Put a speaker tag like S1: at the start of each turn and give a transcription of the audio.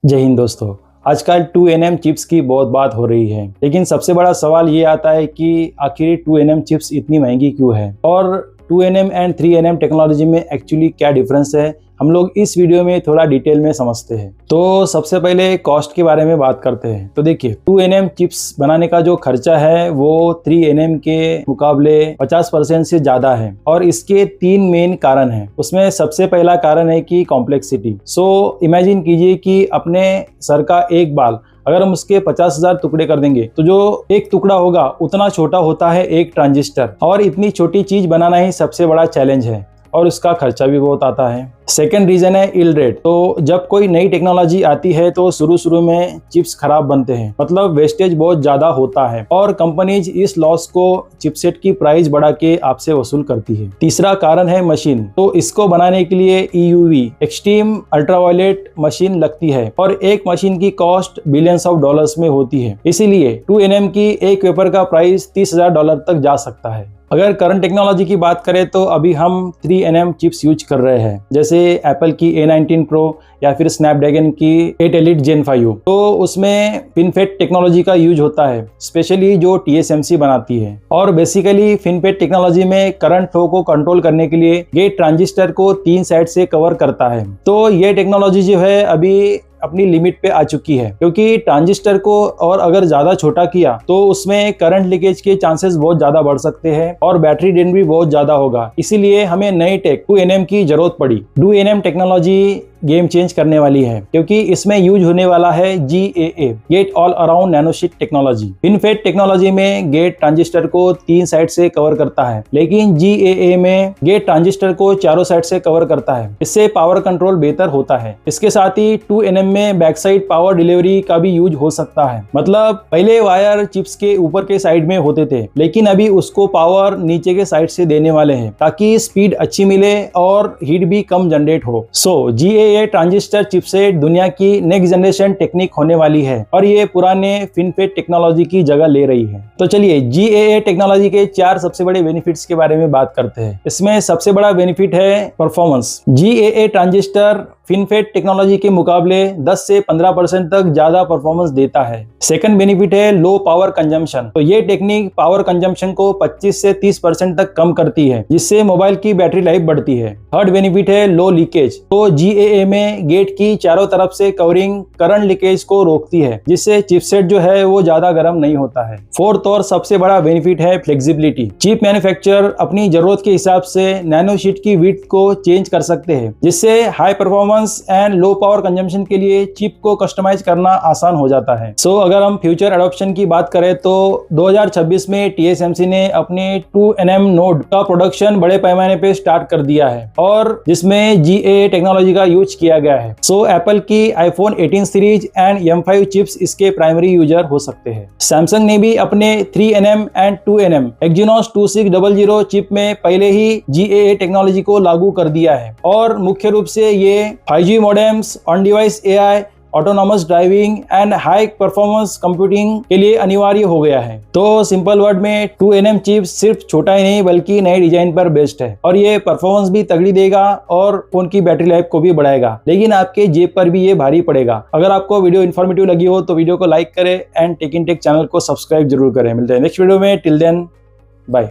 S1: जय हिंद दोस्तों। आजकल 2nm चिप्स की बहुत बात हो रही है, लेकिन सबसे बड़ा सवाल ये आता है कि आखिर 2nm चिप्स इतनी महंगी क्यों है और 2nm एंड 3nm टेक्नोलॉजी में एक्चुअली क्या डिफरेंस है, हम लोग इस वीडियो में थोड़ा डिटेल में समझते हैं। तो सबसे पहले कॉस्ट के बारे में बात करते हैं। तो देखिए 2nm चिप्स बनाने का जो खर्चा है वो 3nm के मुकाबले 50% से ज़्यादा है और इसके 3 मेन कारण हैं। उसमें सबसे पहला कारण है कि कॉम्प्लेक्सिटी। सो इमेजिन कीजिए कि अपने सर का एक बाल अगर हम उसके 50,000 टुकड़े कर देंगे तो जो एक टुकड़ा होगा उतना छोटा होता है एक ट्रांजिस्टर, और इतनी छोटी चीज बनाना ही सबसे बड़ा चैलेंज है और उसका खर्चा भी बहुत आता है। सेकेंड रीजन है यील्ड रेट। तो जब कोई नई टेक्नोलॉजी आती है तो शुरू में चिप्स खराब बनते हैं, मतलब वेस्टेज बहुत ज्यादा होता है और कंपनीज इस लॉस को चिपसेट की प्राइस बढ़ा के आपसे वसूल करती है। तीसरा कारण है मशीन। तो इसको बनाने के लिए EUV एक्सट्रीम अल्ट्रावायलेट मशीन लगती है और एक मशीन की कॉस्ट बिलियंस ऑफ डॉलर्स में होती है। इसीलिए 2nm की एक वेपर का प्राइस $30,000 तक जा सकता है। अगर करंट टेक्नोलॉजी की बात करें तो अभी हम 3nm चिप्स यूज कर रहे हैं, जैसे एप्पल की A19 Pro या फिर स्नैपड्रैगन की 8 Elite Gen 5। तो उसमें FinFET टेक्नोलॉजी का यूज होता है, स्पेशली जो TSMC बनाती है। और बेसिकली FinFET टेक्नोलॉजी में करंट फ्लो को कंट्रोल करने के लिए गेट ट्रांजिस्टर को 3 साइड से कवर करता है। तो ये टेक्नोलॉजी जो है अभी अपनी लिमिट पे आ चुकी है, क्योंकि ट्रांजिस्टर को और अगर ज्यादा छोटा किया तो उसमें करंट लीकेज के चांसेस बहुत ज्यादा बढ़ सकते हैं और बैटरी ड्रेन भी बहुत ज्यादा होगा। इसीलिए हमें नई टेक 2nm की जरूरत पड़ी। 2nm टेक्नोलॉजी गेम चेंज करने वाली है, क्योंकि इसमें यूज होने वाला है GAA gate all around nanosheet technology. FinFET technology में गेट ट्रांजिस्टर को 3 साइड से कवर करता है, लेकिन GAA में गेट ट्रांजिस्टर को चारों साइड से कवर करता है। इससे पावर कंट्रोल बेहतर होता है। इसके साथ ही 2nm में बैक साइड पावर डिलीवरी का भी यूज हो सकता है। मतलब पहले वायर चिप्स के ऊपर के साइड में होते थे, लेकिन अभी उसको पावर नीचे के साइड से देने वाले हैं ताकि स्पीड अच्छी मिले और हीट भी कम जनरेट हो। GAA ट्रांजिस्टर चिपसेट दुनिया की नेक्स्ट जनरेशन टेक्निक होने वाली है और ये पुराने FinFET टेक्नोलॉजी की जगह ले रही है। तो चलिए GAA टेक्नोलॉजी के 4 सबसे बड़े बेनिफिट्स के बारे में बात करते हैं। इसमें सबसे बड़ा बेनिफिट है performance. GAA transistor FinFET technology के मुकाबले 10 से 15% तक ज्यादा परफॉर्मेंस देता है। सेकंड बेनिफिट है लो पावर कंजम्पशन। तो ये टेक्निक पावर कंजम्पशन को 25 से 30% तक कम करती है, जिससे मोबाइल की बैटरी लाइफ बढ़ती है। थर्ड बेनिफिट है लो लीकेज। तो GAA में गेट की चारों तरफ से कवरिंग करंट लीकेज को रोकती है, जिससे चिपसेट जो है वो ज्यादा गर्म नहीं होता है। फोर्थ और सबसे बड़ा बेनिफिट है फ्लेक्सिबिलिटी। चिप मैन्युफैक्चरर अपनी जरूरत के हिसाब से नैनोशीट की विड्थ को चेंज कर सकते हैं, जिससे high performance and low power consumption के लिए चिप को कस्टमाइज करना आसान हो जाता है। अगर हम फ्यूचर एडॉप्शन की बात करें तो 2026 में TSMC ने अपने 2nm नोड का प्रोडक्शन बड़े पैमाने पे स्टार्ट कर दिया है और जिसमें GAA टेक्नोलॉजी का यूज किया गया है। एप्पल की iPhone 18 series and M5 chips इसके प्राइमरी यूजर हो सकते हैं। सैमसंग ने भी अपने 3nm and 2nm Exynos 2600 chip में पहले ही GAA टेक्नोलॉजी को लागू कर दिया है और मुख्य रूप से ये 5G modems, on device AI, autonomous driving and high performance computing के लिए अनिवार्य हो गया है। तो सिंपल वर्ड में 2nm चिप सिर्फ छोटा ही नहीं बल्कि नए डिजाइन पर बेस्ड है और ये परफॉर्मेंस भी तगड़ी देगा और फोन की बैटरी लाइफ को भी बढ़ाएगा, लेकिन आपके जेब पर भी ये भारी पड़ेगा। अगर आपको वीडियो इन्फॉर्मेटिव लगी हो तो वीडियो को लाइक करें and take in tech channel को सब्सक्राइब जरूर करें। मिलते हैं नेक्स्ट वीडियो में। Till then bye.